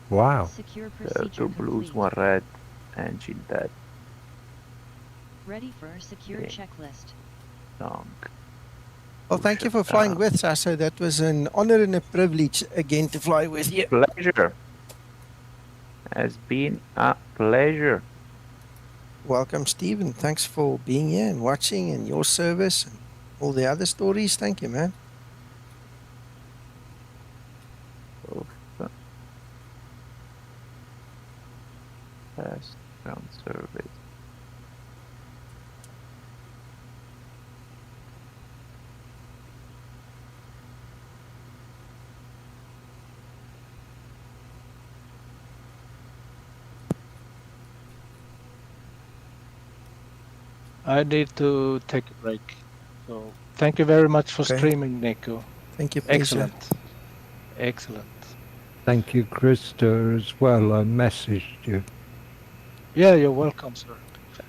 Wow. Secure procedure 2 blues, complete. 1 red, engine dead. Ready for secure Okay. checklist. Song. Well, thank you for flying with Sasso. That was an honor and a privilege again to fly with you. Pleasure. Has been a pleasure. Welcome, Stephen. Thanks for being here and watching and your service and all the other stories. Thank you, man. Fast ground service. I need to take a break. So thank you very much for Okay. streaming, Nico. Thank you, pleasure. Excellent. Excellent. Thank you, Krista, as well. I messaged you. Yeah, you're welcome, sir.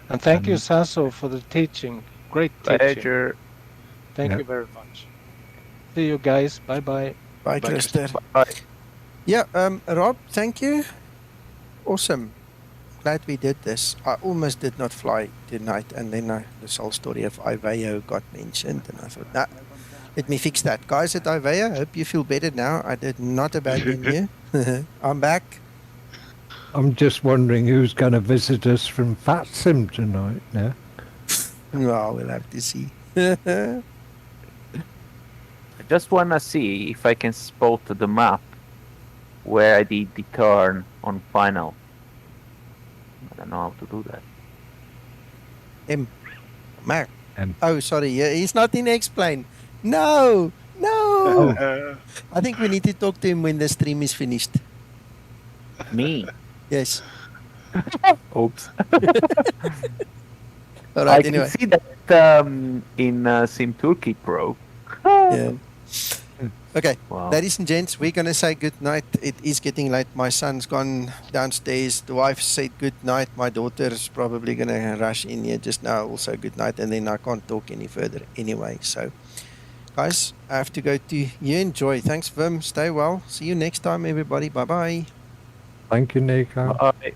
And thank you, Sasso, for the teaching. Great teaching. Pleasure. Thank you very much. See you guys. Bye-bye. Bye, Bye, Krister. Bye. Yeah, Rob, thank you. Awesome. Glad we did this. I almost did not fly tonight, and then this whole story of IVAO got mentioned, and I thought, nah, let me fix that. Guys at IVAO, hope you feel better now. I did not abandon you. I'm back. I'm just wondering who's going to visit us from Fatsim tonight now. Well, we'll have to see. I just want to see if I can spot the map where I did the turn on final. I don't know how to do that. Mark. Oh, sorry. Yeah, he's not in Explain. No. I think we need to talk to him when the stream is finished. Me? Yes. Oops. All right, I anyway. can see that in Sim Turkey Pro. Yeah. Okay, Wow. ladies and gents, we're going to say good night. It is getting late. My son's gone downstairs. The wife said good night. My daughter's probably going to rush in here just now. Also, good night. And then I can't talk any further anyway. So, guys, I have to go to you. Enjoy. Thanks, Vim. Stay well. See you next time, everybody. Bye-bye. Thank you, Nico. Bye.